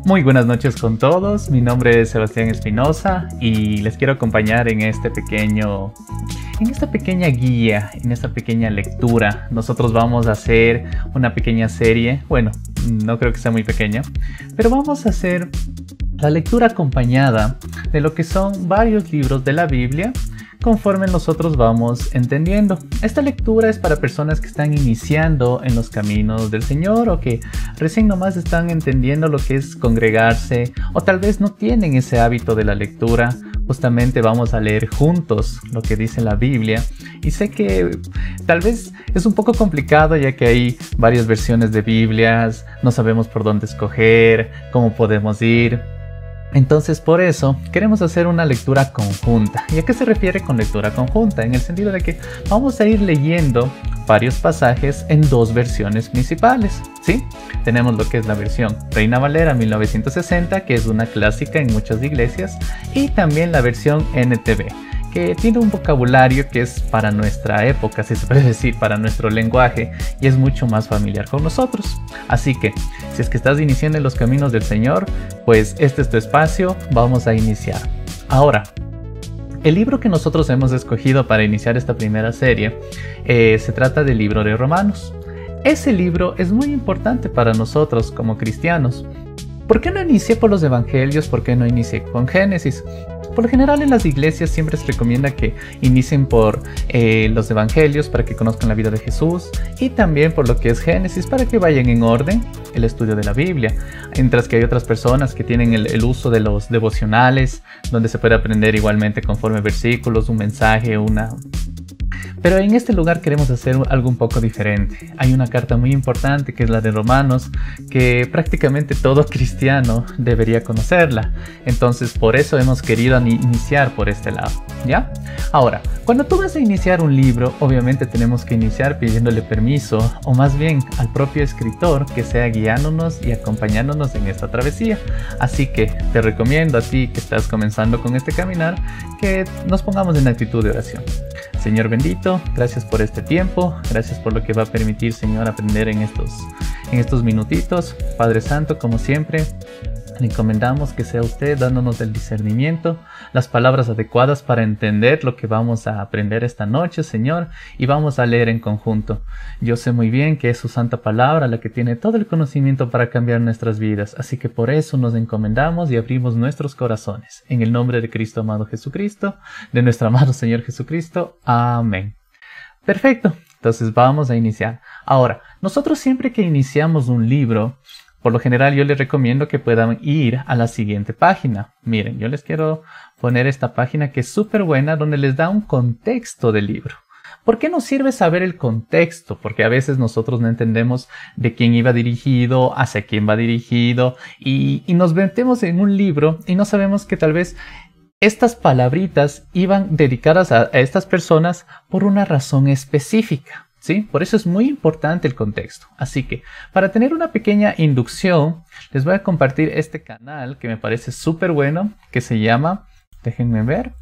Muy buenas noches con todos, mi nombre es Sebastián Espinosa y les quiero acompañar en esta pequeña guía, en esta pequeña lectura. Nosotros vamos a hacer una pequeña serie, bueno, no creo que sea muy pequeña, pero vamos a hacer la lectura acompañada de lo que son varios libros de la Biblia, conforme nosotros vamos entendiendo. Esta lectura es para personas que están iniciando en los caminos del Señor o que recién nomás están entendiendo lo que es congregarse o tal vez no tienen ese hábito de la lectura. Justamente vamos a leer juntos lo que dice la Biblia y sé que tal vez es un poco complicado ya que hay varias versiones de Biblias, no sabemos por dónde escoger, cómo podemos ir. Entonces por eso queremos hacer una lectura conjunta. ¿Y a qué se refiere con lectura conjunta? En el sentido de que vamos a ir leyendo varios pasajes en dos versiones principales, ¿sí? Tenemos lo que es la versión Reina Valera 1960, que es una clásica en muchas iglesias, y también la versión NTV, que tiene un vocabulario que es para nuestra época, si se puede decir, para nuestro lenguaje, y es mucho más familiar con nosotros. Así que, si es que estás iniciando en los caminos del Señor, pues este es tu espacio, vamos a iniciar. Ahora, el libro que nosotros hemos escogido para iniciar esta primera serie, se trata del libro de Romanos. Ese libro es muy importante para nosotros como cristianos. ¿Por qué no inicié por los evangelios? ¿Por qué no inicié con Génesis? Por lo general en las iglesias siempre se recomienda que inicien por los evangelios para que conozcan la vida de Jesús y también por lo que es Génesis para que vayan en orden el estudio de la Biblia. Mientras que hay otras personas que tienen el uso de los devocionales donde se puede aprender igualmente conforme versículos, un mensaje, Pero en este lugar queremos hacer algo un poco diferente. Hay una carta muy importante que es la de Romanos, que prácticamente todo cristiano debería conocerla. Entonces por eso hemos querido iniciar por este lado, ¿ya? Ahora, cuando tú vas a iniciar un libro, obviamente tenemos que iniciar pidiéndole permiso, o más bien al propio escritor que sea guiándonos y acompañándonos en esta travesía. Así que te recomiendo a ti que estás comenzando con este caminar, que nos pongamos en actitud de oración. Señor bendito, gracias por este tiempo, gracias por lo que va a permitir, Señor, aprender en estos minutitos. Padre Santo, como siempre, le encomendamos que sea usted dándonos el discernimiento, las palabras adecuadas para entender lo que vamos a aprender esta noche, Señor, y vamos a leer en conjunto. Yo sé muy bien que es su santa palabra la que tiene todo el conocimiento para cambiar nuestras vidas, así que por eso nos encomendamos y abrimos nuestros corazones. En el nombre de Cristo amado Jesucristo, de nuestro amado Señor Jesucristo. Amén. Perfecto, entonces vamos a iniciar. Ahora, nosotros siempre que iniciamos un libro, por lo general yo les recomiendo que puedan ir a la siguiente página. Miren, yo les quiero poner esta página que es súper buena, donde les da un contexto del libro. ¿Por qué nos sirve saber el contexto? Porque a veces nosotros no entendemos de quién iba dirigido, hacia quién va dirigido, y nos metemos en un libro y no sabemos que tal vez estas palabritas iban dedicadas a estas personas por una razón específica. ¿Sí? Por eso es muy importante el contexto. Así que, para tener una pequeña inducción, les voy a compartir este canal que me parece súper bueno, que se llama, déjenme ver,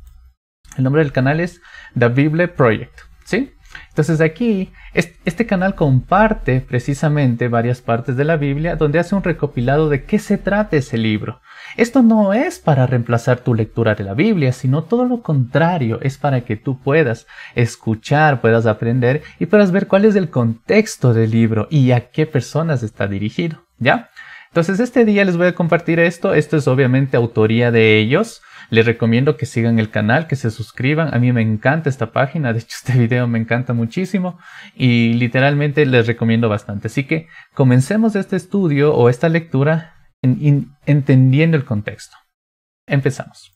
el nombre del canal es The Bible Project, ¿sí? Entonces aquí, este canal comparte precisamente varias partes de la Biblia donde hace un recopilado de qué se trata ese libro. Esto no es para reemplazar tu lectura de la Biblia, sino todo lo contrario, es para que tú puedas escuchar, puedas aprender y puedas ver cuál es el contexto del libro y a qué personas está dirigido, ¿ya? Entonces este día les voy a compartir esto es obviamente autoría de ellos. Les recomiendo que sigan el canal, que se suscriban. A mí me encanta esta página, de hecho este video me encanta muchísimo y literalmente les recomiendo bastante. Así que comencemos este estudio o esta lectura entendiendo el contexto. Empezamos.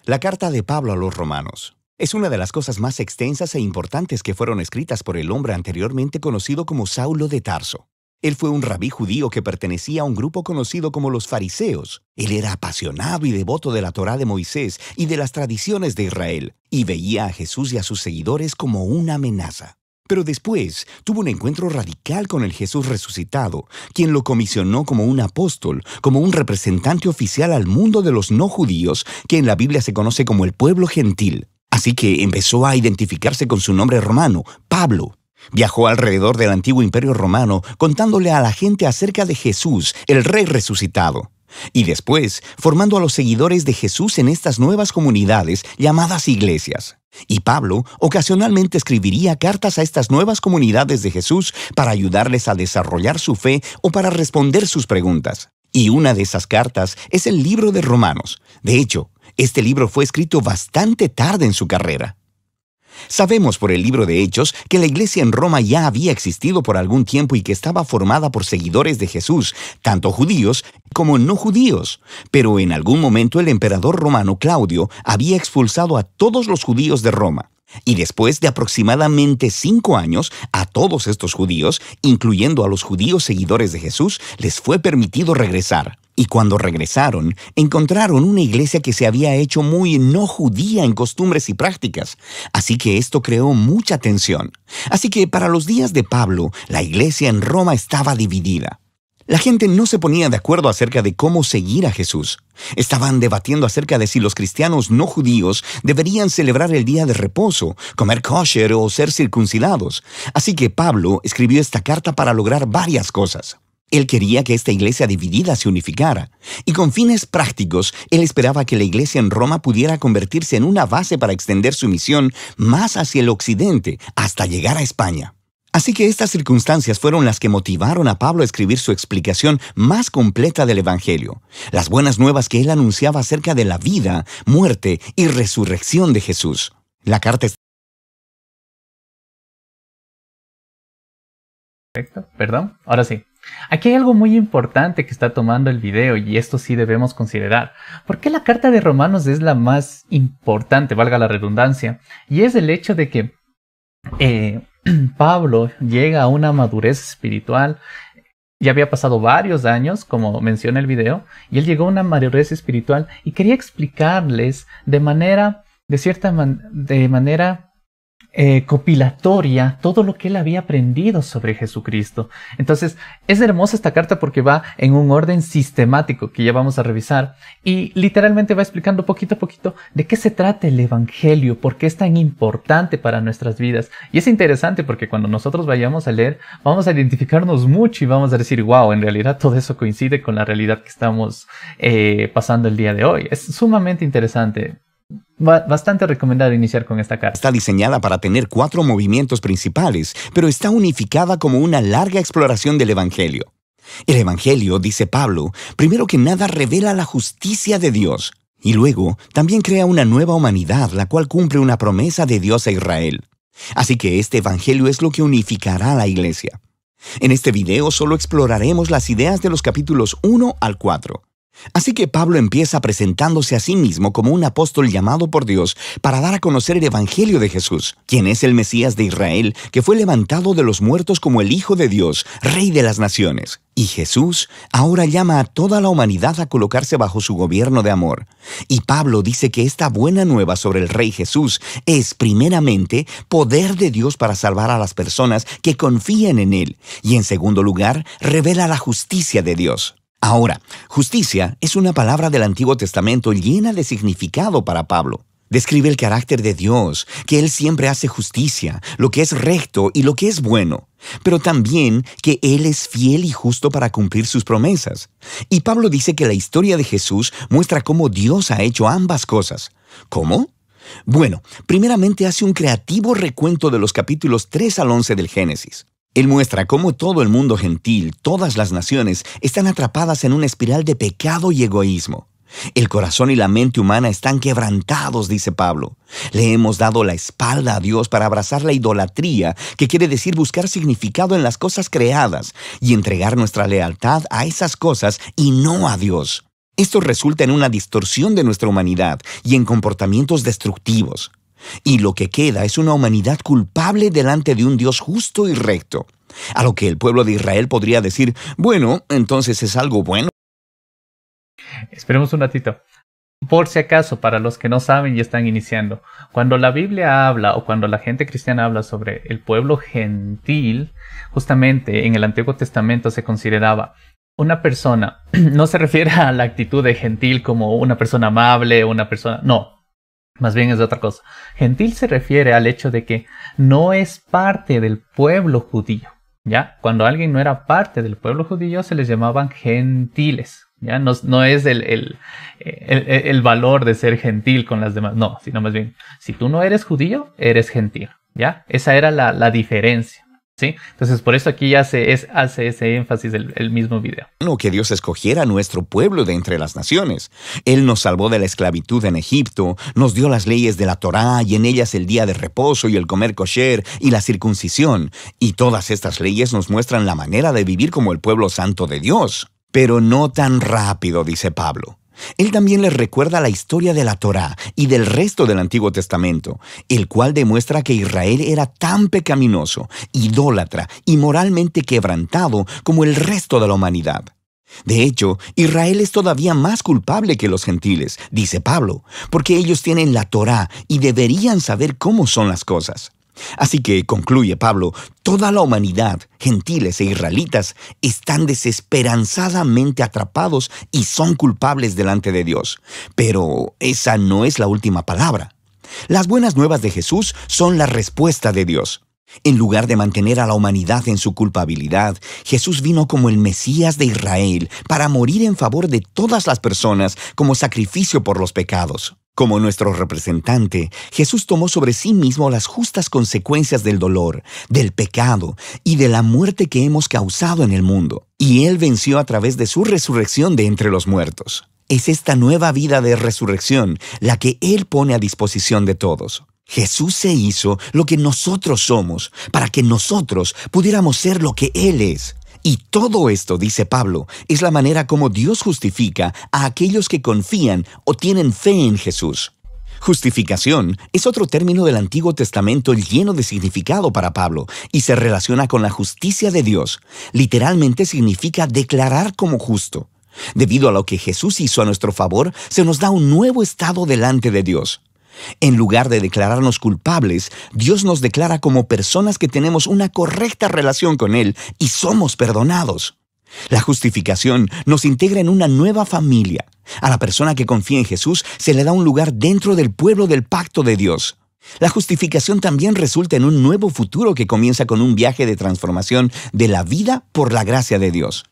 La carta de Pablo a los Romanos es una de las cosas más extensas e importantes que fueron escritas por el hombre anteriormente conocido como Saulo de Tarso. Él fue un rabí judío que pertenecía a un grupo conocido como los fariseos. Él era apasionado y devoto de la Torá de Moisés y de las tradiciones de Israel, y veía a Jesús y a sus seguidores como una amenaza. Pero después tuvo un encuentro radical con el Jesús resucitado, quien lo comisionó como un apóstol, como un representante oficial al mundo de los no judíos, que en la Biblia se conoce como el pueblo gentil. Así que empezó a identificarse con su nombre romano, Pablo. Viajó alrededor del antiguo imperio romano contándole a la gente acerca de Jesús, el rey resucitado. y después formando a los seguidores de Jesús en estas nuevas comunidades llamadas iglesias. Y Pablo ocasionalmente escribiría cartas a estas nuevas comunidades de Jesús para ayudarles a desarrollar su fe o para responder sus preguntas. Y una de esas cartas es el libro de Romanos. De hecho, este libro fue escrito bastante tarde en su carrera. Sabemos por el libro de Hechos que la iglesia en Roma ya había existido por algún tiempo y que estaba formada por seguidores de Jesús, tanto judíos como no judíos. Pero en algún momento el emperador romano Claudio había expulsado a todos los judíos de Roma. Y después de aproximadamente 5 años, a todos estos judíos, incluyendo a los judíos seguidores de Jesús, les fue permitido regresar. Y cuando regresaron, encontraron una iglesia que se había hecho muy no judía en costumbres y prácticas. Así que esto creó mucha tensión. Así que para los días de Pablo, la iglesia en Roma estaba dividida. La gente no se ponía de acuerdo acerca de cómo seguir a Jesús. Estaban debatiendo acerca de si los cristianos no judíos deberían celebrar el día de reposo, comer kosher o ser circuncidados. Así que Pablo escribió esta carta para lograr varias cosas. Él quería que esta iglesia dividida se unificara, y con fines prácticos, él esperaba que la iglesia en Roma pudiera convertirse en una base para extender su misión más hacia el occidente, hasta llegar a España. Así que estas circunstancias fueron las que motivaron a Pablo a escribir su explicación más completa del Evangelio, las buenas nuevas que él anunciaba acerca de la vida, muerte y resurrección de Jesús. La carta está... Perfecto, perdón, ahora sí. Aquí hay algo muy importante que está tomando el video y esto sí debemos considerar. ¿Por qué la carta de Romanos es la más importante, valga la redundancia? Y es el hecho de que Pablo llega a una madurez espiritual. Ya había pasado varios años, como menciona el video, y él llegó a una madurez espiritual y quería explicarles de manera compilatoria todo lo que él había aprendido sobre Jesucristo. Entonces, es hermosa esta carta porque va en un orden sistemático que ya vamos a revisar y literalmente va explicando poquito a poquito de qué se trata el Evangelio, por qué es tan importante para nuestras vidas. Y es interesante porque cuando nosotros vayamos a leer, vamos a identificarnos mucho y vamos a decir, wow, en realidad todo eso coincide con la realidad que estamos pasando el día de hoy. Es sumamente interesante. Bastante recomendado iniciar con esta carta. Está diseñada para tener 4 movimientos principales, pero está unificada como una larga exploración del Evangelio. El Evangelio, dice Pablo, primero que nada revela la justicia de Dios, y luego también crea una nueva humanidad, la cual cumple una promesa de Dios a Israel. Así que este Evangelio es lo que unificará a la iglesia. En este video solo exploraremos las ideas de los capítulos 1 al 4. Así que Pablo empieza presentándose a sí mismo como un apóstol llamado por Dios para dar a conocer el Evangelio de Jesús, quien es el Mesías de Israel, que fue levantado de los muertos como el Hijo de Dios, Rey de las Naciones. Y Jesús ahora llama a toda la humanidad a colocarse bajo su gobierno de amor. Y Pablo dice que esta buena nueva sobre el Rey Jesús es, primeramente, poder de Dios para salvar a las personas que confían en Él, y en segundo lugar, revela la justicia de Dios. Ahora, justicia es una palabra del Antiguo Testamento llena de significado para Pablo. Describe el carácter de Dios, que Él siempre hace justicia, lo que es recto y lo que es bueno, pero también que Él es fiel y justo para cumplir sus promesas. Y Pablo dice que la historia de Jesús muestra cómo Dios ha hecho ambas cosas. ¿Cómo? Bueno, primeramente hace un creativo recuento de los capítulos 3 al 11 del Génesis. Él muestra cómo todo el mundo gentil, todas las naciones, están atrapadas en una espiral de pecado y egoísmo. El corazón y la mente humana están quebrantados, dice Pablo. Le hemos dado la espalda a Dios para abrazar la idolatría, que quiere decir buscar significado en las cosas creadas y entregar nuestra lealtad a esas cosas y no a Dios. Esto resulta en una distorsión de nuestra humanidad y en comportamientos destructivos. Y lo que queda es una humanidad culpable delante de un Dios justo y recto. A lo que el pueblo de Israel podría decir, bueno, entonces es algo bueno. Esperemos un ratito. Por si acaso, para los que no saben y están iniciando, cuando la Biblia habla o cuando la gente cristiana habla sobre el pueblo gentil, justamente en el Antiguo Testamento se consideraba una persona, no se refiere a la actitud de gentil como una persona amable, una persona, no. Más bien es otra cosa. Gentil se refiere al hecho de que no es parte del pueblo judío, ¿ya? Cuando alguien no era parte del pueblo judío se les llamaban gentiles, ¿ya? No, no es el valor de ser gentil con las demás, no, sino más bien, si tú no eres judío, eres gentil, ¿ya? Esa era la diferencia, ¿sí? Entonces, por eso aquí ya hace ese énfasis el mismo video. Que Dios escogiera a nuestro pueblo de entre las naciones. Él nos salvó de la esclavitud en Egipto, nos dio las leyes de la Torá y en ellas el día de reposo y el comer kosher y la circuncisión. Y todas estas leyes nos muestran la manera de vivir como el pueblo santo de Dios. Pero no tan rápido, dice Pablo. Él también les recuerda la historia de la Torá y del resto del Antiguo Testamento, el cual demuestra que Israel era tan pecaminoso, idólatra y moralmente quebrantado como el resto de la humanidad. De hecho, Israel es todavía más culpable que los gentiles, dice Pablo, porque ellos tienen la Torá y deberían saber cómo son las cosas. Así que, concluye Pablo, toda la humanidad, gentiles e israelitas, están desesperanzadamente atrapados y son culpables delante de Dios. Pero esa no es la última palabra. Las buenas nuevas de Jesús son la respuesta de Dios. En lugar de mantener a la humanidad en su culpabilidad, Jesús vino como el Mesías de Israel para morir en favor de todas las personas como sacrificio por los pecados. Como nuestro representante, Jesús tomó sobre sí mismo las justas consecuencias del dolor, del pecado y de la muerte que hemos causado en el mundo. Y Él venció a través de su resurrección de entre los muertos. Es esta nueva vida de resurrección la que Él pone a disposición de todos. Jesús se hizo lo que nosotros somos, para que nosotros pudiéramos ser lo que Él es. Y todo esto, dice Pablo, es la manera como Dios justifica a aquellos que confían o tienen fe en Jesús. Justificación es otro término del Antiguo Testamento lleno de significado para Pablo y se relaciona con la justicia de Dios. Literalmente significa declarar como justo. Debido a lo que Jesús hizo a nuestro favor, se nos da un nuevo estado delante de Dios. En lugar de declararnos culpables, Dios nos declara como personas que tenemos una correcta relación con Él y somos perdonados. La justificación nos integra en una nueva familia. A la persona que confía en Jesús se le da un lugar dentro del pueblo del pacto de Dios. La justificación también resulta en un nuevo futuro que comienza con un viaje de transformación de la vida por la gracia de Dios.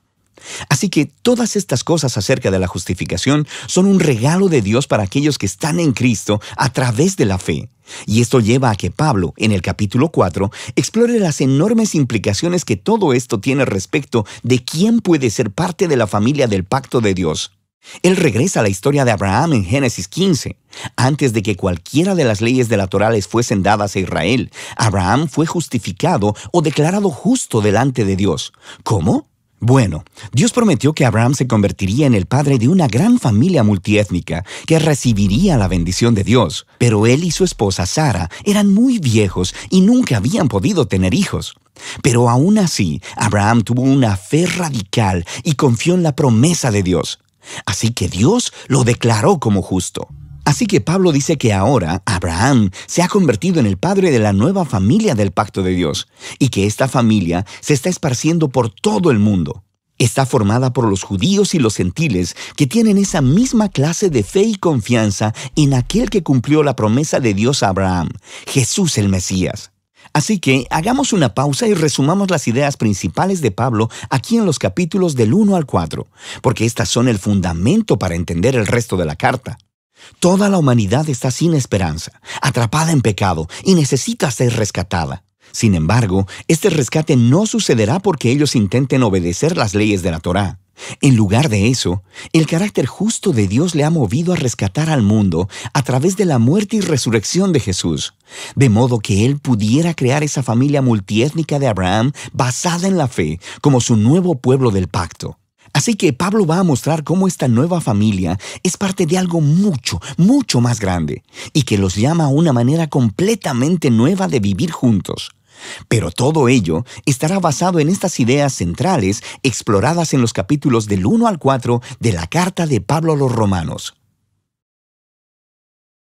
Así que todas estas cosas acerca de la justificación son un regalo de Dios para aquellos que están en Cristo a través de la fe. Y esto lleva a que Pablo, en el capítulo 4, explore las enormes implicaciones que todo esto tiene respecto de quién puede ser parte de la familia del pacto de Dios. Él regresa a la historia de Abraham en Génesis 15. Antes de que cualquiera de las leyes de la Torá les fuesen dadas a Israel, Abraham fue justificado o declarado justo delante de Dios. ¿Cómo? Bueno, Dios prometió que Abraham se convertiría en el padre de una gran familia multiétnica que recibiría la bendición de Dios, pero él y su esposa Sara eran muy viejos y nunca habían podido tener hijos. Pero aún así, Abraham tuvo una fe radical y confió en la promesa de Dios. Así que Dios lo declaró como justo. Así que Pablo dice que ahora Abraham se ha convertido en el padre de la nueva familia del pacto de Dios y que esta familia se está esparciendo por todo el mundo. Está formada por los judíos y los gentiles que tienen esa misma clase de fe y confianza en aquel que cumplió la promesa de Dios a Abraham, Jesús el Mesías. Así que hagamos una pausa y resumamos las ideas principales de Pablo aquí en los capítulos del 1 al 4, porque estas son el fundamento para entender el resto de la carta. Toda la humanidad está sin esperanza, atrapada en pecado y necesita ser rescatada. Sin embargo, este rescate no sucederá porque ellos intenten obedecer las leyes de la Torá. En lugar de eso, el carácter justo de Dios le ha movido a rescatar al mundo a través de la muerte y resurrección de Jesús, de modo que Él pudiera crear esa familia multiétnica de Abraham basada en la fe como su nuevo pueblo del pacto. Así que Pablo va a mostrar cómo esta nueva familia es parte de algo mucho, mucho más grande y que los llama a una manera completamente nueva de vivir juntos. Pero todo ello estará basado en estas ideas centrales exploradas en los capítulos del 1 al 4 de la carta de Pablo a los Romanos.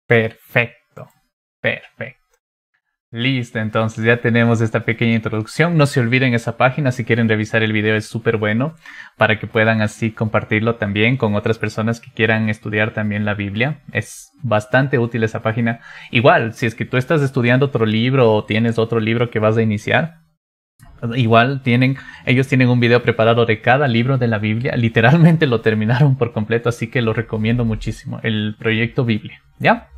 Perfecto, perfecto. Listo, entonces ya tenemos esta pequeña introducción. No se olviden esa página, si quieren revisar el video es súper bueno para que puedan así compartirlo también con otras personas que quieran estudiar también la Biblia. Es bastante útil esa página. Igual, si es que tú estás estudiando otro libro o tienes otro libro que vas a iniciar, Igual ellos tienen un video preparado de cada libro de la Biblia. Literalmente lo terminaron por completo, así que lo recomiendo muchísimo. El proyecto Biblia, ¿ya?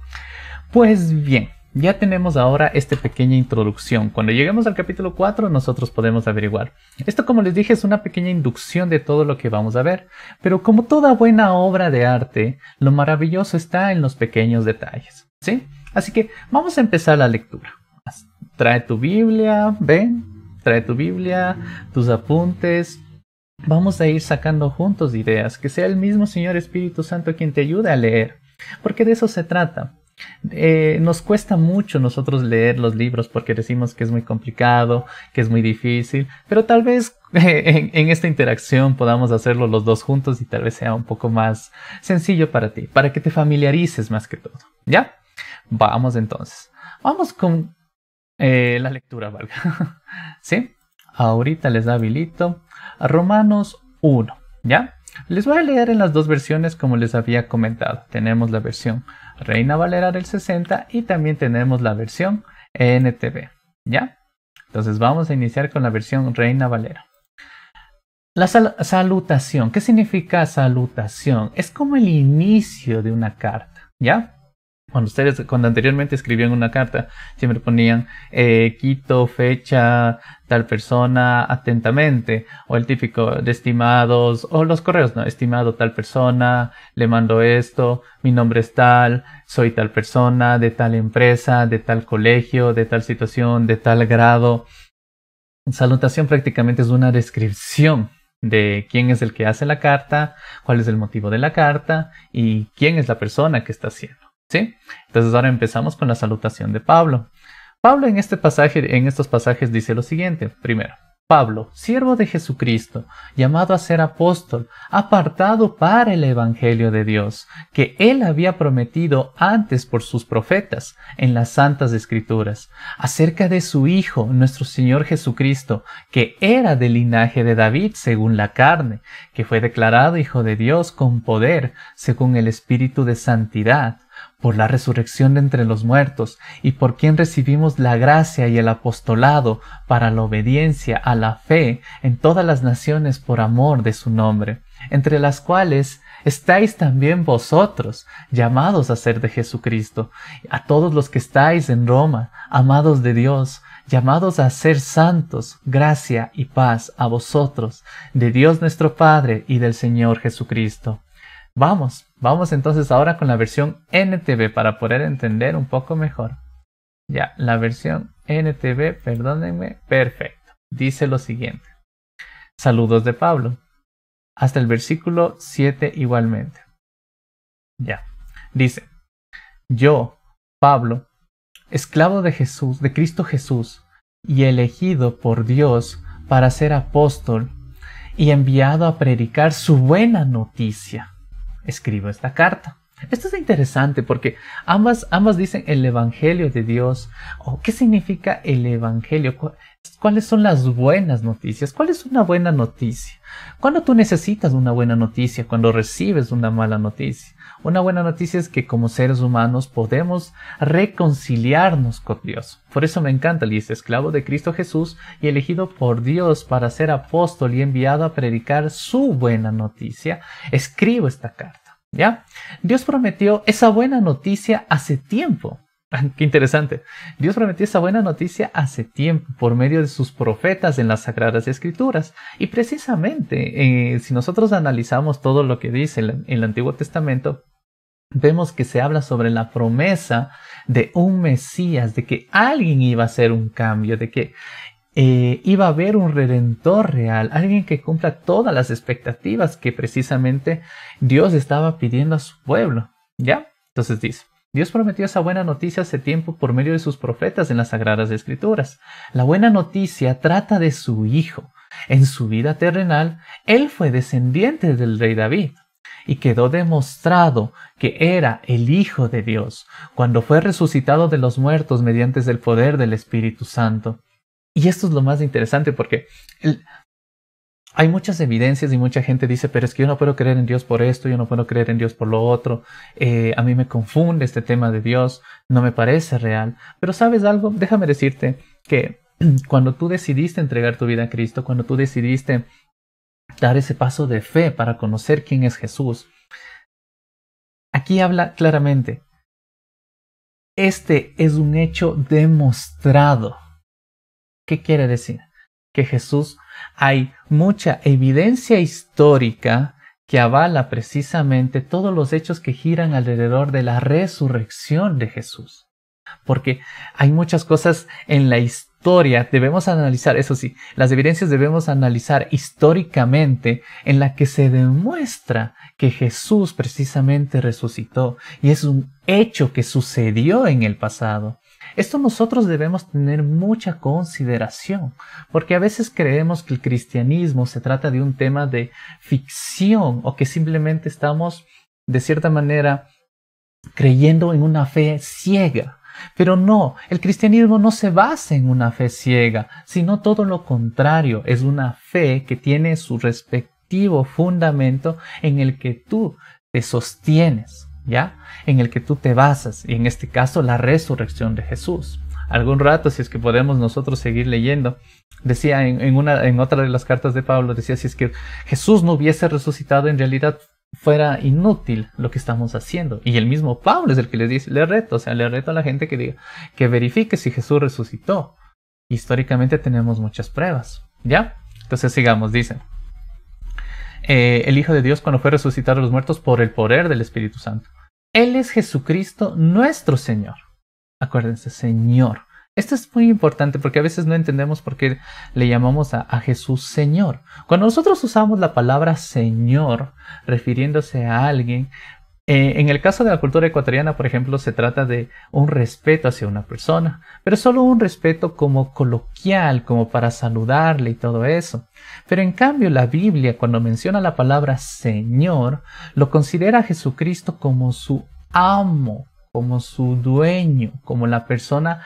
Pues bien, ya tenemos ahora esta pequeña introducción. Cuando lleguemos al capítulo 4, nosotros podemos averiguar. Esto, como les dije, es una pequeña inducción de todo lo que vamos a ver. Pero como toda buena obra de arte, lo maravilloso está en los pequeños detalles, ¿sí? Así que vamos a empezar la lectura. Trae tu Biblia, ven. Trae tu Biblia, tus apuntes. Vamos a ir sacando juntos ideas. Que sea el mismo Señor Espíritu Santo quien te ayude a leer. Porque de eso se trata. Nos cuesta mucho nosotros leer los libros porque decimos que es muy complicado, que es muy difícil. Pero tal vez en esta interacción podamos hacerlo los dos juntos y tal vez sea un poco más sencillo para ti. Para que te familiarices más que todo. ¿Ya? Vamos entonces. Vamos con la lectura, valga. ¿Sí? Ahorita les habilito a Romanos 1, ¿ya? Les voy a leer en las dos versiones como les había comentado. Tenemos la versión Reina Valera del 60 y también tenemos la versión NTV, ¿ya? Entonces vamos a iniciar con la versión Reina Valera. La salutación. ¿Qué significa salutación? Es como el inicio de una carta, ¿ya? Cuando anteriormente escribían una carta, siempre ponían Quito, fecha, tal persona, atentamente. O el típico de estimados, o los correos, ¿no? Estimado tal persona, le mando esto, mi nombre es tal, soy tal persona, de tal empresa, de tal colegio, de tal situación, de tal grado. Salutación prácticamente es una descripción de quién es el que hace la carta, cuál es el motivo de la carta y quién es la persona que está haciendo. ¿Sí? Entonces ahora empezamos con la salutación de Pablo. Pablo en estos pasajes dice lo siguiente. Primero, Pablo, siervo de Jesucristo, llamado a ser apóstol, apartado para el evangelio de Dios, que él había prometido antes por sus profetas en las santas escrituras, acerca de su Hijo, nuestro Señor Jesucristo, que era del linaje de David según la carne, que fue declarado Hijo de Dios con poder, según el Espíritu de santidad, por la resurrección de entre los muertos, y por quien recibimos la gracia y el apostolado para la obediencia a la fe en todas las naciones por amor de su nombre, entre las cuales estáis también vosotros, llamados a ser de Jesucristo, a todos los que estáis en Roma, amados de Dios, llamados a ser santos, gracia y paz a vosotros, de Dios nuestro Padre y del Señor Jesucristo. Vamos entonces ahora con la versión NTV para poder entender un poco mejor. Ya, la versión NTV, perdónenme, perfecto. Dice lo siguiente. Saludos de Pablo. Hasta el versículo 7 igualmente. Ya, dice. Yo, Pablo, esclavo de Jesús, de Cristo Jesús, y elegido por Dios para ser apóstol, y enviado a predicar su buena noticia. Escribo esta carta. Esto es interesante porque ambas dicen el Evangelio de Dios. ¿Qué significa el Evangelio? ¿Cuáles son las buenas noticias? ¿Cuál es una buena noticia? ¿Cuándo tú necesitas una buena noticia? Cuando recibes una mala noticia. Una buena noticia es que como seres humanos podemos reconciliarnos con Dios. Por eso me encanta, dice, esclavo de Cristo Jesús y elegido por Dios para ser apóstol y enviado a predicar su buena noticia. Escribo esta carta, ¿ya? Dios prometió esa buena noticia hace tiempo. Qué interesante. Dios prometió esa buena noticia hace tiempo por medio de sus profetas en las Sagradas Escrituras. Y precisamente, si nosotros analizamos todo lo que dice el Antiguo Testamento, vemos que se habla sobre la promesa de un Mesías, de que alguien iba a hacer un cambio, de que iba a haber un Redentor real, alguien que cumpla todas las expectativas que precisamente Dios estaba pidiendo a su pueblo, ¿ya? Entonces dice, Dios prometió esa buena noticia hace tiempo por medio de sus profetas en las Sagradas Escrituras. La buena noticia trata de su Hijo. En su vida terrenal, él fue descendiente del rey David. Y quedó demostrado que era el Hijo de Dios cuando fue resucitado de los muertos mediante el poder del Espíritu Santo. Y esto es lo más interesante porque hay muchas evidencias y mucha gente dice, pero es que yo no puedo creer en Dios por esto, yo no puedo creer en Dios por lo otro. A mí me confunde este tema de Dios, no me parece real. Pero ¿sabes algo? Déjame decirte que cuando tú decidiste entregar tu vida a Cristo, cuando tú decidiste dar ese paso de fe para conocer quién es Jesús, aquí habla claramente, este es un hecho demostrado. ¿Qué quiere decir? Que Jesús, hay mucha evidencia histórica que avala precisamente todos los hechos que giran alrededor de la resurrección de Jesús. Porque hay muchas cosas en la historia, debemos analizar, eso sí, las evidencias debemos analizar históricamente en la que se demuestra que Jesús precisamente resucitó y es un hecho que sucedió en el pasado. Esto nosotros debemos tener mucha consideración, porque a veces creemos que el cristianismo se trata de un tema de ficción o que simplemente estamos, de cierta manera, creyendo en una fe ciega. Pero no, el cristianismo no se basa en una fe ciega, sino todo lo contrario, es una fe que tiene su respectivo fundamento en el que tú te sostienes, ¿ya? En el que tú te basas, y en este caso la resurrección de Jesús. Algún rato, si es que podemos nosotros seguir leyendo, decía en otra de las cartas de Pablo, decía, si es que Jesús no hubiese resucitado, en realidad fuera inútil lo que estamos haciendo. Y el mismo Pablo es el que les dice, le reto a la gente que diga, que verifique si Jesús resucitó. Históricamente tenemos muchas pruebas, ¿ya? Entonces sigamos, dice, el Hijo de Dios cuando fue resucitado de los muertos por el poder del Espíritu Santo. Él es Jesucristo nuestro Señor. Acuérdense, Señor. Esto es muy importante porque a veces no entendemos por qué le llamamos a Jesús Señor. Cuando nosotros usamos la palabra Señor refiriéndose a alguien, en el caso de la cultura ecuatoriana, por ejemplo, se trata de un respeto hacia una persona, pero solo un respeto como coloquial, como para saludarle y todo eso. Pero en cambio la Biblia, cuando menciona la palabra Señor, lo considera a Jesucristo como su amo, como su dueño, como la persona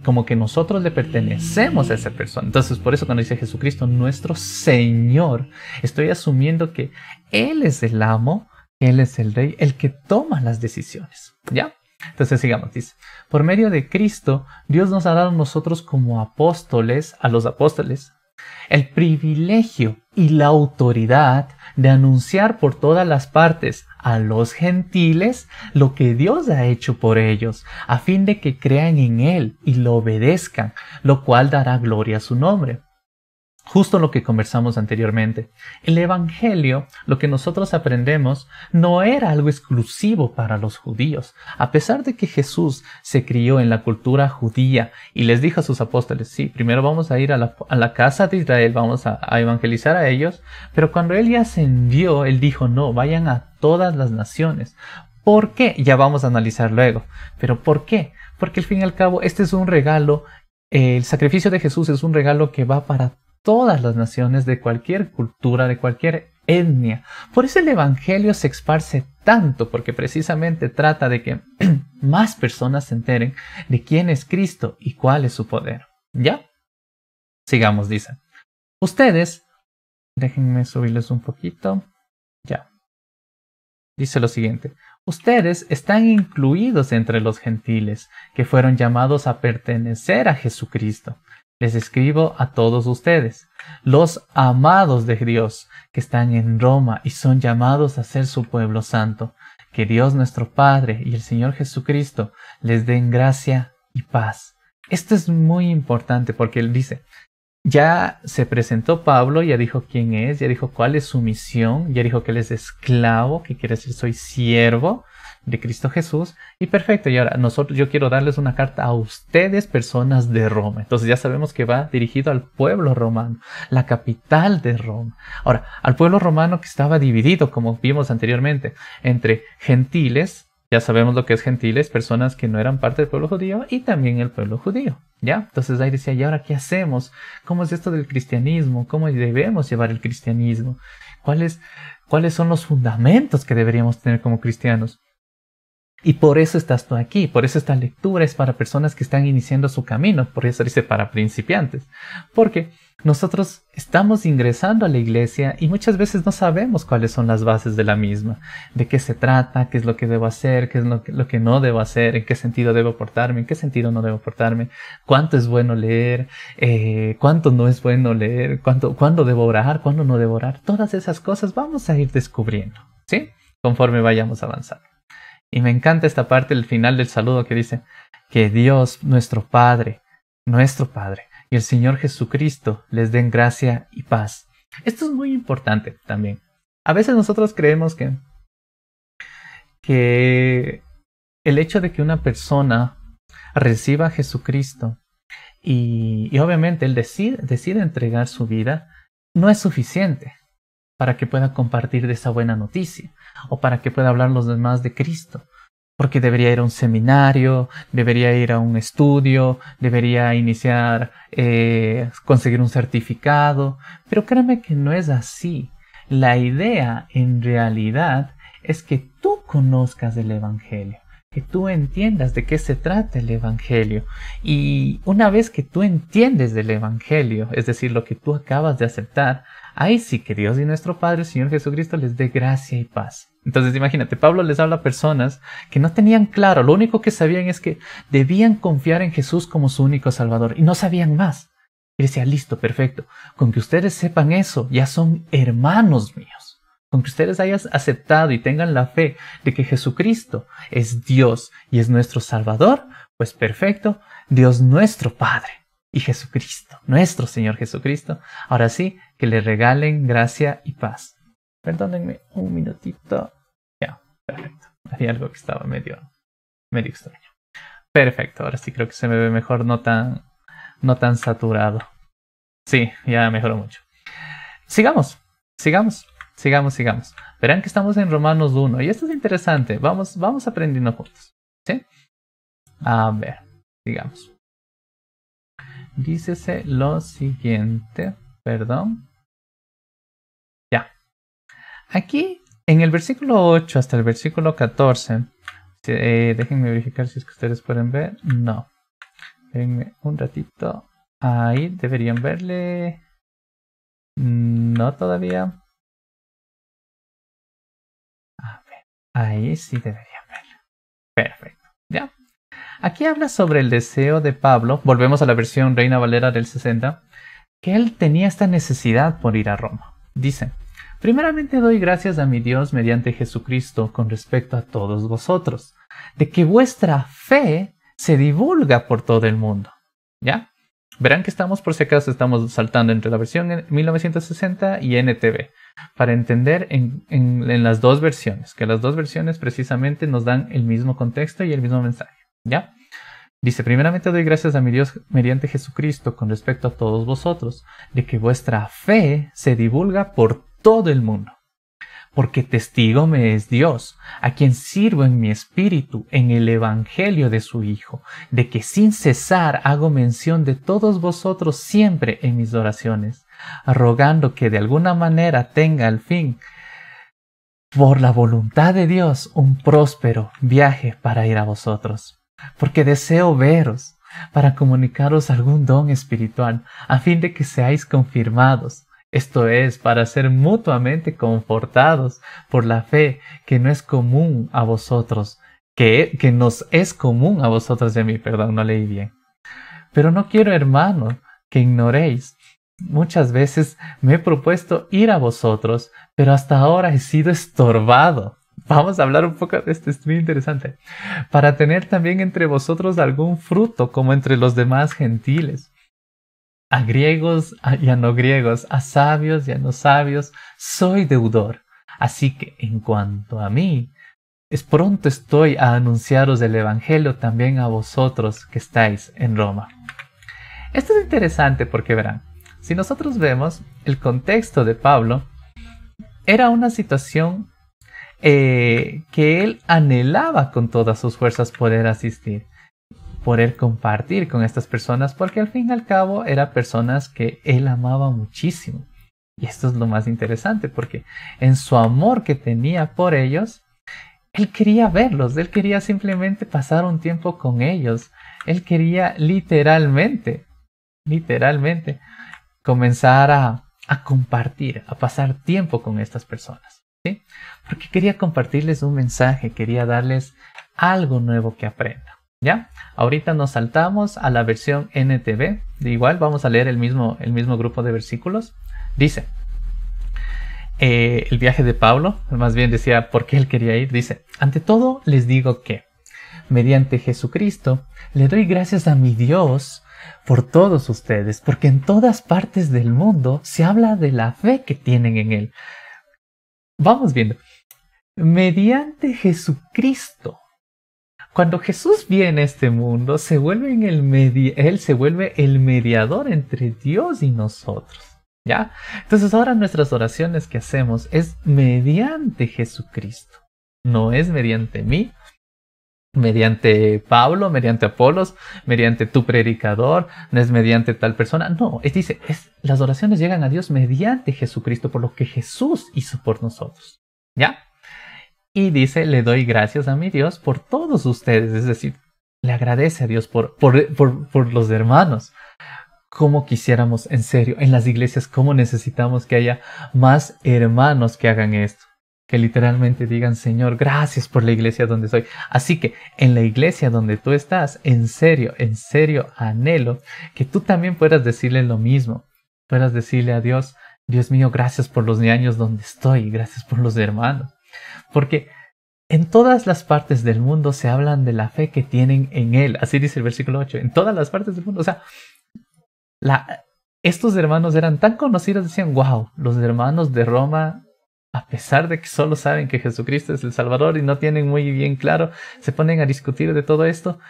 como que nosotros le pertenecemos a esa persona. Entonces, por eso cuando dice Jesucristo nuestro Señor, estoy asumiendo que Él es el amo, Él es el rey, el que toma las decisiones, ¿ya? Entonces sigamos, dice, por medio de Cristo, Dios nos ha dado a nosotros como apóstoles, a los apóstoles, el privilegio y la autoridad de anunciar por todas las partes a los gentiles lo que Dios ha hecho por ellos, a fin de que crean en Él y lo obedezcan, lo cual dará gloria a su nombre. Justo lo que conversamos anteriormente. El Evangelio, lo que nosotros aprendemos, no era algo exclusivo para los judíos. A pesar de que Jesús se crió en la cultura judía y les dijo a sus apóstoles, sí, primero vamos a ir a la casa de Israel, vamos a evangelizar a ellos, pero cuando Él ya ascendió, Él dijo, no, vayan a todas las naciones. ¿Por qué? Ya vamos a analizar luego. ¿Pero por qué? Porque al fin y al cabo, este es un regalo, el sacrificio de Jesús es un regalo que va para todas las naciones de cualquier cultura, de cualquier etnia. Por eso el Evangelio se esparce tanto, porque precisamente trata de que más personas se enteren de quién es Cristo y cuál es su poder. ¿Ya? Sigamos, dice. Ustedes, déjenme subirles un poquito. Ya. Dice lo siguiente. Ustedes están incluidos entre los gentiles, que fueron llamados a pertenecer a Jesucristo. Les escribo a todos ustedes, los amados de Dios, que están en Roma y son llamados a ser su pueblo santo. Que Dios nuestro Padre y el Señor Jesucristo les den gracia y paz. Esto es muy importante porque Él dice, ya se presentó Pablo, ya dijo quién es, ya dijo cuál es su misión, ya dijo que Él es esclavo, que quiere decir soy siervo de Cristo Jesús, y perfecto, y ahora yo quiero darles una carta a ustedes, personas de Roma. Entonces ya sabemos que va dirigido al pueblo romano, la capital de Roma. Ahora, al pueblo romano que estaba dividido, como vimos anteriormente, entre gentiles, ya sabemos lo que es gentiles, personas que no eran parte del pueblo judío, y también el pueblo judío, ¿ya? Entonces ahí decía, ¿y ahora qué hacemos? ¿Cómo es esto del cristianismo? ¿Cómo debemos llevar el cristianismo? ¿Cuáles son los fundamentos que deberíamos tener como cristianos? Y por eso estás tú aquí, por eso esta lectura es para personas que están iniciando su camino, por eso dice para principiantes, porque nosotros estamos ingresando a la iglesia y muchas veces no sabemos cuáles son las bases de la misma, de qué se trata, qué es lo que debo hacer, qué es lo que no debo hacer, en qué sentido debo portarme, en qué sentido no debo portarme, cuánto es bueno leer, cuánto no es bueno leer, cuándo debo orar, cuándo no debo orar. Todas esas cosas vamos a ir descubriendo, ¿sí? Conforme vayamos avanzando. Y me encanta esta parte, el final del saludo que dice que Dios, nuestro Padre, y el Señor Jesucristo les den gracia y paz. Esto es muy importante también. A veces nosotros creemos que el hecho de que una persona reciba a Jesucristo y obviamente él decide entregar su vida, no es suficiente para que pueda compartir de esa buena noticia o para que pueda hablar los demás de Cristo. Porque debería ir a un seminario, debería ir a un estudio, debería iniciar, conseguir un certificado. Pero créeme que no es así. La idea en realidad es que tú conozcas el Evangelio, que tú entiendas de qué se trata el Evangelio. Y una vez que tú entiendes del Evangelio, es decir, lo que tú acabas de aceptar, ahí sí que Dios y nuestro Padre, el Señor Jesucristo, les dé gracia y paz. Entonces imagínate, Pablo les habla a personas que no tenían claro, lo único que sabían es que debían confiar en Jesús como su único Salvador y no sabían más. Y decía, listo, perfecto, con que ustedes sepan eso, ya son hermanos míos. Con que ustedes hayan aceptado y tengan la fe de que Jesucristo es Dios y es nuestro Salvador, pues perfecto, Dios nuestro Padre y Jesucristo, nuestro Señor Jesucristo, ahora sí, que le regalen gracia y paz. Perdónenme un minutito. Ya, perfecto. Había algo que estaba medio extraño. Perfecto, ahora sí creo que se me ve mejor, no tan saturado. Sí, ya mejoró mucho. Sigamos. Verán que estamos en Romanos 1 y esto es interesante. Vamos aprendiendo juntos. ¿Sí? A ver, sigamos. Dícese lo siguiente. Perdón. Ya. Aquí, en el versículo 8 hasta el versículo 14, déjenme verificar si es que ustedes pueden ver. No. Déjenme un ratito. Ahí deberían verle. No todavía. A ver. Ahí sí deberían verle. Perfecto. Ya. Aquí habla sobre el deseo de Pablo. Volvemos a la versión Reina Valera del 60. Que él tenía esta necesidad por ir a Roma. Dice: primeramente doy gracias a mi Dios mediante Jesucristo con respecto a todos vosotros, de que vuestra fe se divulga por todo el mundo. ¿Ya? Verán que estamos, por si acaso, estamos saltando entre la versión 1960 y NTV, para entender en las dos versiones, que las dos versiones precisamente nos dan el mismo contexto y el mismo mensaje. ¿Ya? Dice, primeramente doy gracias a mi Dios mediante Jesucristo con respecto a todos vosotros, de que vuestra fe se divulga por todo el mundo. Porque testigo me es Dios, a quien sirvo en mi espíritu en el evangelio de su Hijo, de que sin cesar hago mención de todos vosotros siempre en mis oraciones, rogando que de alguna manera tenga al fin, por la voluntad de Dios, un próspero viaje para ir a vosotros. Porque deseo veros, para comunicaros algún don espiritual, a fin de que seáis confirmados. Esto es, para ser mutuamente confortados por la fe que no es común a vosotros, que nos es común a vosotros y a mí, perdón, no leí bien. Pero no quiero, hermano, que ignoréis. Muchas veces me he propuesto ir a vosotros, pero hasta ahora he sido estorbado. Vamos a hablar un poco de esto, es muy interesante. Para tener también entre vosotros algún fruto, como entre los demás gentiles. A griegos y a no griegos, a sabios y a no sabios, soy deudor. Así que, en cuanto a mí, pronto estoy a anunciaros el evangelio también a vosotros que estáis en Roma. Esto es interesante porque verán, si nosotros vemos el contexto de Pablo, era una situación que él anhelaba con todas sus fuerzas poder asistir, poder compartir con estas personas, porque al fin y al cabo eran personas que él amaba muchísimo. Y esto es lo más interesante, porque en su amor que tenía por ellos, Él quería verlos, él quería simplemente pasar un tiempo con ellos. Él quería literalmente comenzar a compartir, a pasar tiempo con estas personas, ¿sí? Porque quería compartirles un mensaje, quería darles algo nuevo que aprendan, ¿ya? Ahorita nos saltamos a la versión NTV, de igual vamos a leer el mismo grupo de versículos. Dice, el viaje de Pablo, más bien decía por qué él quería ir, dice, ante todo les digo que, mediante Jesucristo, le doy gracias a mi Dios por todos ustedes, porque en todas partes del mundo se habla de la fe que tienen en Él. Vamos viendo. Mediante Jesucristo. Cuando Jesús viene a este mundo, Él se vuelve el mediador entre Dios y nosotros. ¿Ya? Entonces ahora nuestras oraciones que hacemos es mediante Jesucristo. No es mediante mí, mediante Pablo, mediante Apolos, mediante tu predicador, no es mediante tal persona. No, las oraciones llegan a Dios mediante Jesucristo, por lo que Jesús hizo por nosotros. ¿Ya? Y dice, le doy gracias a mi Dios por todos ustedes. Es decir, le agradece a Dios por los hermanos. Cómo quisiéramos, en serio, en las iglesias, cómo necesitamos que haya más hermanos que hagan esto. Que literalmente digan, Señor, gracias por la iglesia donde soy. Así que en la iglesia donde tú estás, en serio, anhelo que tú también puedas decirle lo mismo. Puedas decirle a Dios, Dios mío, gracias por los años donde estoy, gracias por los hermanos. Porque en todas las partes del mundo se hablan de la fe que tienen en Él. Así dice el versículo 8. En todas las partes del mundo. O sea, estos hermanos eran tan conocidos, decían, wow, los hermanos de Roma, a pesar de que solo saben que Jesucristo es el Salvador y no tienen muy bien claro, se ponen a discutir de todo esto.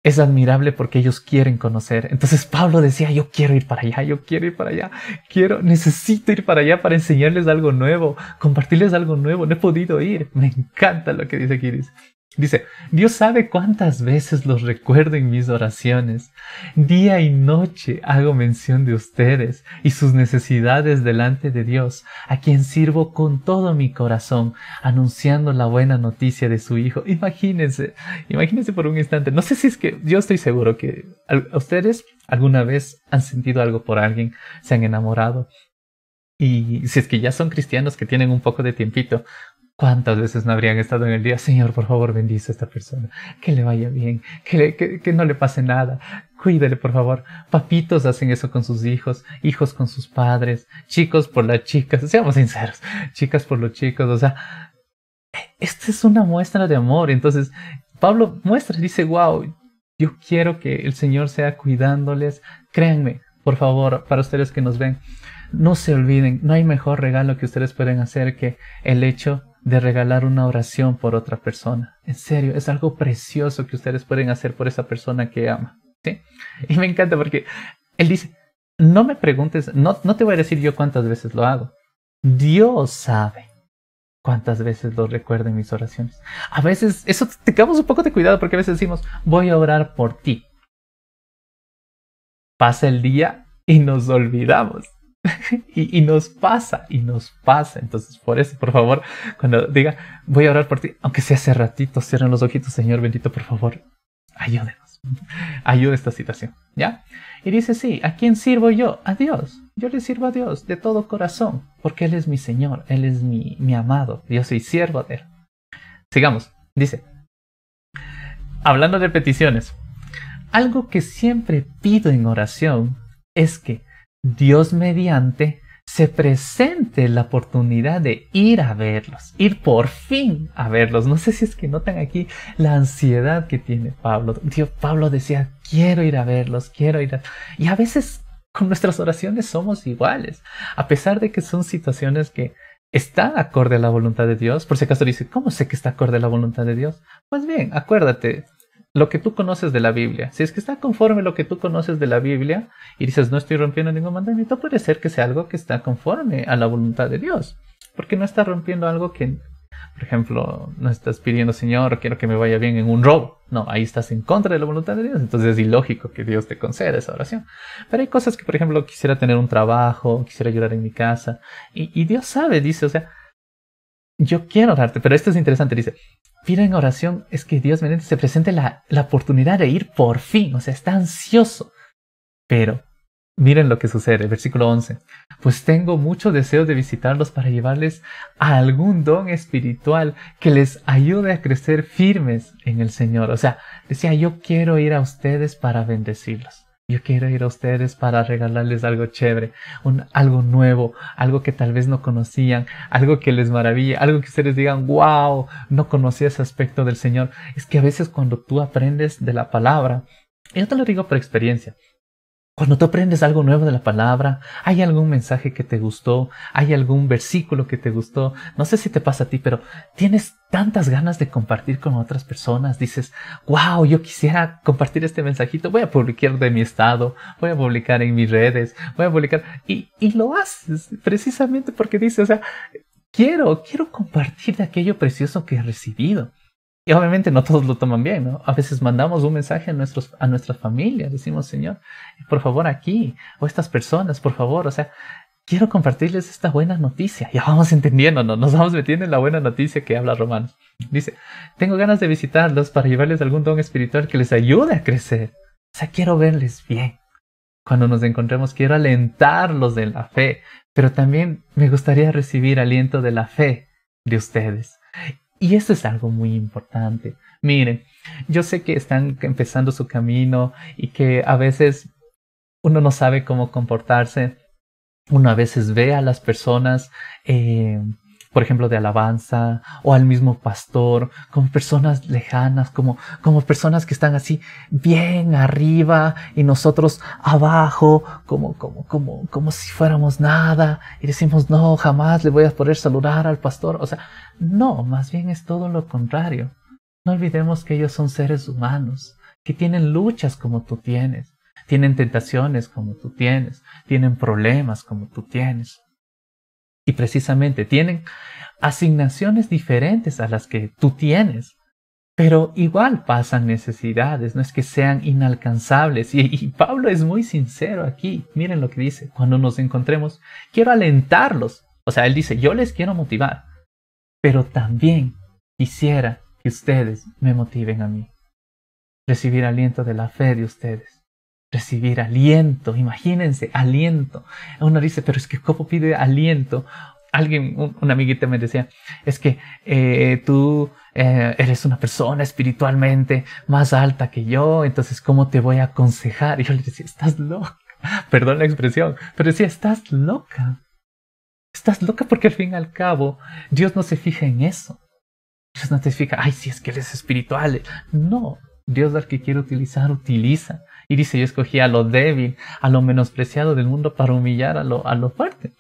Es admirable porque ellos quieren conocer. Entonces Pablo decía, yo quiero ir para allá, necesito ir para allá para enseñarles algo nuevo, compartirles algo nuevo, no he podido ir. Me encanta lo que dice aquí, dice, Dios sabe cuántas veces los recuerdo en mis oraciones. Día y noche hago mención de ustedes y sus necesidades delante de Dios, a quien sirvo con todo mi corazón, anunciando la buena noticia de su Hijo. Imagínense por un instante. No sé si es que yo estoy seguro que ustedes alguna vez han sentido algo por alguien, se han enamorado. Y si es que ya son cristianos que tienen un poco de tiempito, ¿cuántas veces no habrían estado en el día? Señor, por favor, bendice a esta persona, que le vaya bien, que no le pase nada, cuídale, por favor. Papitos hacen eso con sus hijos, hijos con sus padres, chicos por las chicas, seamos sinceros, chicas por los chicos, o sea, esta es una muestra de amor. Entonces, Pablo muestra y dice, wow, yo quiero que el Señor sea cuidándoles. Créanme, por favor, para ustedes que nos ven, no se olviden, no hay mejor regalo que ustedes pueden hacer que el hecho de regalar una oración por otra persona. En serio, es algo precioso que ustedes pueden hacer por esa persona que ama, ¿sí? Y me encanta porque él dice, no me preguntes, no te voy a decir yo cuántas veces lo hago. Dios sabe cuántas veces lo recuerdo en mis oraciones. A veces, eso tengamos un poco de cuidado porque a veces decimos, voy a orar por ti. Pasa el día y nos olvidamos. y nos pasa. Entonces, por eso, por favor, cuando diga, voy a orar por ti, aunque sea hace ratito, cierren los ojitos, Señor bendito, por favor, ayúdenos. Ayuda esta situación, ¿ya? Y dice, sí, ¿a quién sirvo yo? A Dios. Yo le sirvo a Dios de todo corazón, porque Él es mi Señor, Él es mi amado, yo soy siervo de Él. Sigamos, dice, hablando de peticiones, algo que siempre pido en oración es que Dios mediante se presente la oportunidad de ir a verlos, ir por fin a verlos. No sé si es que notan aquí la ansiedad que tiene Pablo. Pablo decía, quiero ir a verlos, Y a veces con nuestras oraciones somos iguales, a pesar de que son situaciones que están acorde a la voluntad de Dios. Por si acaso dice, ¿cómo sé que está acorde a la voluntad de Dios? Pues bien, acuérdate, lo que tú conoces de la Biblia. Si es que está conforme lo que tú conoces de la Biblia y dices, no estoy rompiendo ningún mandamiento, puede ser que sea algo que está conforme a la voluntad de Dios. Porque no estás rompiendo algo que, por ejemplo, no estás pidiendo, Señor, quiero que me vaya bien en un robo. No, ahí estás en contra de la voluntad de Dios. Entonces es ilógico que Dios te conceda esa oración. Pero hay cosas que, por ejemplo, quisiera tener un trabajo, quisiera ayudar en mi casa. Y Dios sabe, dice, o sea, yo quiero darte, pero esto es interesante, dice, pida en oración, es que Dios mediante se presente la oportunidad de ir por fin, o sea, está ansioso, pero miren lo que sucede, versículo 11. Pues tengo mucho deseo de visitarlos para llevarles a algún don espiritual que les ayude a crecer firmes en el Señor. O sea, decía, yo quiero ir a ustedes para bendecirlos. Yo quiero ir a ustedes para regalarles algo chévere, algo nuevo, algo que tal vez no conocían, algo que les maraville, algo que ustedes digan, wow, no conocía ese aspecto del Señor. Es que a veces cuando tú aprendes de la palabra, y yo te lo digo por experiencia, cuando tú aprendes algo nuevo de la palabra, hay algún mensaje que te gustó, hay algún versículo que te gustó, no sé si te pasa a ti, pero tienes tantas ganas de compartir con otras personas, dices, wow, yo quisiera compartir este mensajito, voy a publicar de mi estado, voy a publicar en mis redes, voy a publicar, y lo haces precisamente porque dices, o sea, quiero compartir de aquello precioso que he recibido. Y obviamente no todos lo toman bien, ¿no? A veces mandamos un mensaje a nuestras familias, decimos, Señor, por favor aquí, o estas personas, por favor, o sea, quiero compartirles esta buena noticia. Ya vamos entendiendo, ¿no? Nos vamos metiendo en la buena noticia que habla Romanos. Dice, tengo ganas de visitarlos para llevarles algún don espiritual que les ayude a crecer. O sea, quiero verles bien. Cuando nos encontremos, quiero alentarlos de la fe, pero también me gustaría recibir aliento de la fe de ustedes. Y esto es algo muy importante. Miren, yo sé que están empezando su camino y que a veces uno no sabe cómo comportarse. Uno a veces ve a las personas, por ejemplo, de alabanza o al mismo pastor, como personas lejanas, como personas que están así bien arriba y nosotros abajo, como si fuéramos nada. Y decimos, no, jamás le voy a poder saludar al pastor. O sea, no, más bien es todo lo contrario. No olvidemos que ellos son seres humanos, que tienen luchas como tú tienes, tienen tentaciones como tú tienes, tienen problemas como tú tienes. Y precisamente tienen asignaciones diferentes a las que tú tienes, pero igual pasan necesidades, no es que sean inalcanzables. Y Pablo es muy sincero aquí. Miren lo que dice, cuando nos encontremos, quiero alentarlos. O sea, él dice, yo les quiero motivar, pero también quisiera que ustedes me motiven a mí. Recibir aliento de la fe de ustedes. Recibir aliento, imagínense, aliento. Uno dice, pero es que ¿cómo pide aliento? Alguien, una amiguita me decía, es que tú eres una persona espiritualmente más alta que yo, entonces ¿cómo te voy a aconsejar? Y yo le decía, estás loca, perdón la expresión, pero decía, estás loca. Estás loca porque al fin y al cabo Dios no se fija en eso. Dios no te fija, ay, si es que eres espiritual. No, Dios al que quiere utilizar, utiliza. Y dice, yo escogí a lo débil, a lo menospreciado del mundo para humillar a lo fuerte.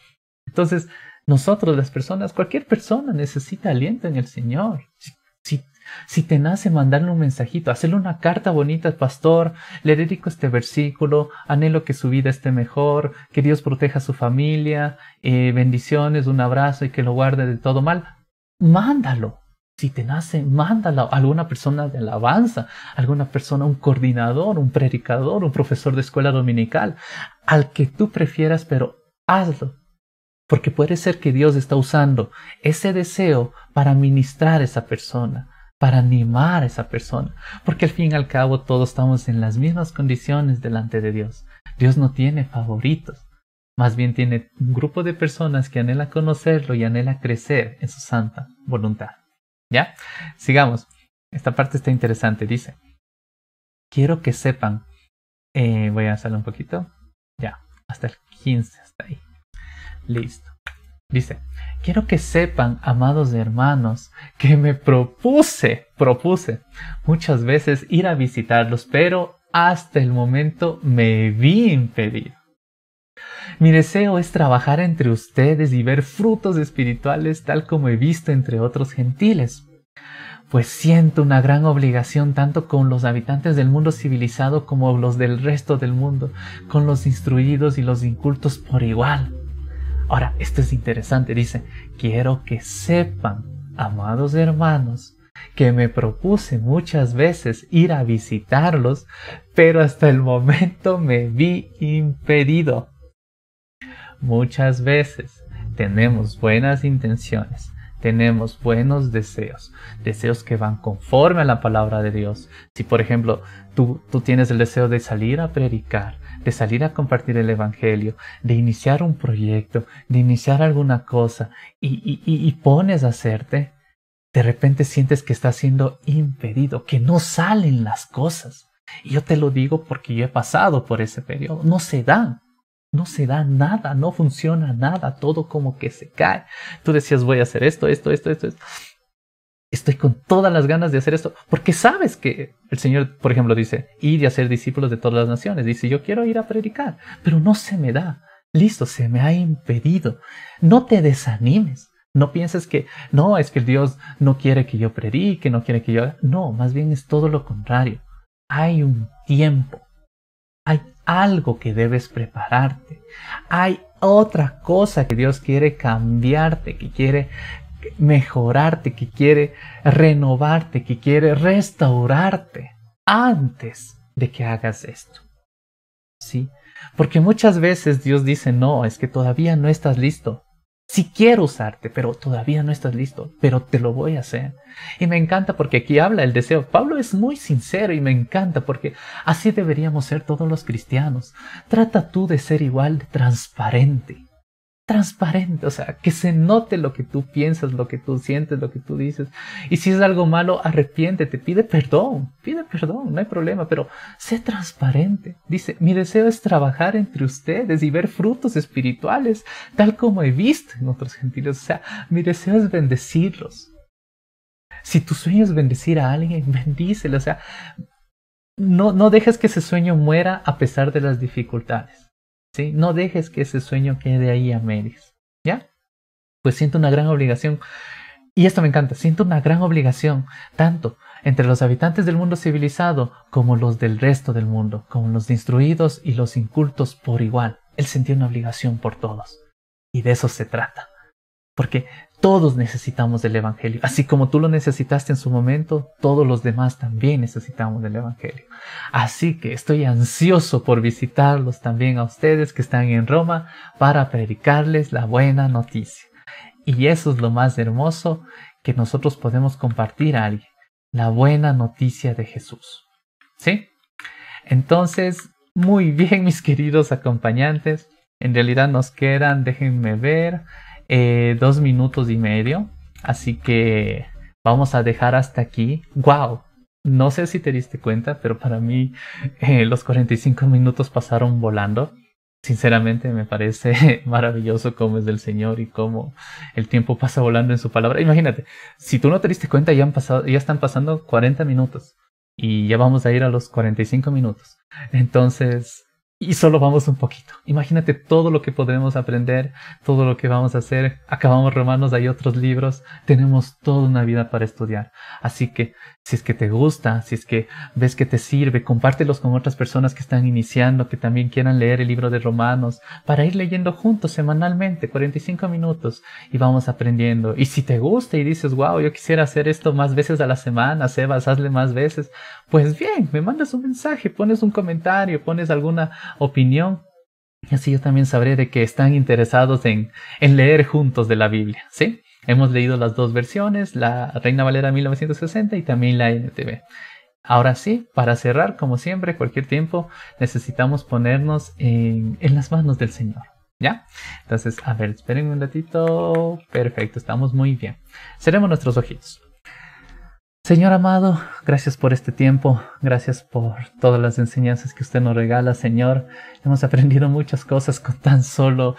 Entonces, nosotros, las personas, cualquier persona necesita aliento en el Señor. Si te nace mandarle un mensajito, hacerle una carta bonita al pastor, le dedico este versículo, anhelo que su vida esté mejor, que Dios proteja a su familia, bendiciones, un abrazo y que lo guarde de todo mal, mándalo. Si te nace, mándalo a alguna persona de alabanza, alguna persona, un coordinador, un predicador, un profesor de escuela dominical, al que tú prefieras, pero hazlo. Porque puede ser que Dios está usando ese deseo para ministrar a esa persona, para animar a esa persona. Porque al fin y al cabo todos estamos en las mismas condiciones delante de Dios. Dios no tiene favoritos. Más bien tiene un grupo de personas que anhela conocerlo y anhela crecer en su santa voluntad. ¿Ya? Sigamos. Esta parte está interesante. Dice, quiero que sepan. Voy a hacerlo un poquito. Ya, hasta el 15, hasta ahí. Listo. Dice, quiero que sepan, amados hermanos, que me propuse muchas veces ir a visitarlos, pero hasta el momento me vi impedido. Mi deseo es trabajar entre ustedes y ver frutos espirituales tal como he visto entre otros gentiles. Pues siento una gran obligación tanto con los habitantes del mundo civilizado como los del resto del mundo, con los instruidos y los incultos por igual. Ahora, esto es interesante, dice, quiero que sepan, amados hermanos, que me propuse muchas veces ir a visitarlos, pero hasta el momento me vi impedido. Muchas veces tenemos buenas intenciones, tenemos buenos deseos, deseos que van conforme a la palabra de Dios. Si por ejemplo tú tienes el deseo de salir a predicar, de salir a compartir el evangelio, de iniciar un proyecto, de iniciar alguna cosa y pones a hacerte, de repente sientes que está siendo impedido, que no salen las cosas. Y yo te lo digo porque yo he pasado por ese periodo. No se da nada, no funciona nada, todo como que se cae. Tú decías, voy a hacer esto. Estoy con todas las ganas de hacer esto, porque sabes que el Señor, por ejemplo, dice, ir y hacer discípulos de todas las naciones. Dice, yo quiero ir a predicar, pero no se me da. Listo, se me ha impedido. No te desanimes. No pienses que, no, es que Dios no quiere que yo predique, no quiere que yo haga. No, más bien es todo lo contrario. Hay un tiempo. Hay algo que debes prepararte. Hay otra cosa que Dios quiere cambiarte, que quiere mejorarte, que quiere renovarte, que quiere restaurarte antes de que hagas esto. ¿Sí? Porque muchas veces Dios dice, no, es que todavía no estás listo. Sí quiero usarte, pero todavía no estás listo, pero te lo voy a hacer. Y me encanta porque aquí habla el deseo. Pablo es muy sincero y me encanta porque así deberíamos ser todos los cristianos. Trata tú de ser igual de transparente. Transparente, o sea, que se note lo que tú piensas, lo que tú sientes, lo que tú dices. Y si es algo malo, arrepiéntete, pide perdón, no hay problema, pero sé transparente. Dice, mi deseo es trabajar entre ustedes y ver frutos espirituales, tal como he visto en otros gentiles. O sea, mi deseo es bendecirlos. Si tu sueño es bendecir a alguien, bendícelo. O sea, no dejes que ese sueño muera a pesar de las dificultades. ¿Sí? No dejes que ese sueño quede ahí a medias, ¿ya? Pues siento una gran obligación, y esto me encanta, siento una gran obligación, tanto entre los habitantes del mundo civilizado como los del resto del mundo, como los instruidos y los incultos por igual. Él sentía una obligación por todos, y de eso se trata, porque todos necesitamos del evangelio, así como tú lo necesitaste en su momento, todos los demás también necesitamos del evangelio. Así que estoy ansioso por visitarlos también a ustedes que están en Roma para predicarles la buena noticia. Y eso es lo más hermoso que nosotros podemos compartir a alguien, la buena noticia de Jesús. ¿Sí? Entonces, muy bien, mis queridos acompañantes, en realidad nos quedan, déjenme ver, 2 minutos y medio, así que vamos a dejar hasta aquí. ¡Wow! No sé si te diste cuenta, pero para mí los 45 minutos pasaron volando. Sinceramente me parece maravilloso cómo es del Señor y cómo el tiempo pasa volando en su palabra. Imagínate, si tú no te diste cuenta, ya están pasando 40 minutos y ya vamos a ir a los 45 minutos. Entonces, y solo vamos un poquito. Imagínate todo lo que podremos aprender, todo lo que vamos a hacer. Acabamos Romanos, hay otros libros. Tenemos toda una vida para estudiar. Así que, si es que te gusta, si es que ves que te sirve, compártelos con otras personas que están iniciando, que también quieran leer el libro de Romanos, para ir leyendo juntos semanalmente, 45 minutos, y vamos aprendiendo. Y si te gusta y dices, wow, yo quisiera hacer esto más veces a la semana, Sebas, hazle más veces, pues bien, me mandas un mensaje, pones un comentario, pones alguna opinión, y así yo también sabré de que están interesados en leer juntos de la Biblia, ¿sí? Hemos leído las dos versiones, la Reina Valera 1960 y también la NTV. Ahora sí, para cerrar, como siempre, cualquier tiempo, necesitamos ponernos en las manos del Señor, ¿ya? Entonces, a ver, espérenme un ratito. Perfecto, estamos muy bien. Cerremos nuestros ojitos. Señor amado, gracias por este tiempo, gracias por todas las enseñanzas que usted nos regala, Señor. Hemos aprendido muchas cosas con tan solo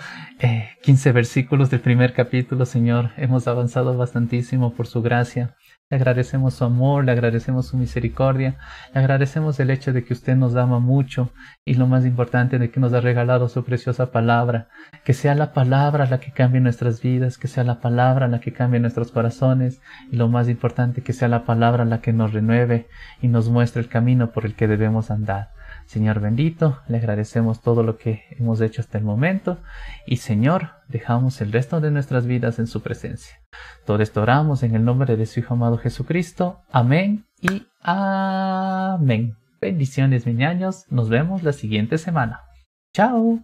15 versículos del primer capítulo, Señor. Hemos avanzado bastantísimo por su gracia. Le agradecemos su amor, le agradecemos su misericordia, le agradecemos el hecho de que usted nos ama mucho y lo más importante de que nos ha regalado su preciosa palabra. Que sea la palabra la que cambie nuestras vidas, que sea la palabra la que cambie nuestros corazones y lo más importante que sea la palabra la que nos renueve y nos muestre el camino por el que debemos andar. Señor bendito, le agradecemos todo lo que hemos hecho hasta el momento y Señor, dejamos el resto de nuestras vidas en su presencia. Todo esto oramos en el nombre de su Hijo amado Jesucristo. Amén y amén. Bendiciones, mis ñaños. Nos vemos la siguiente semana. Chao.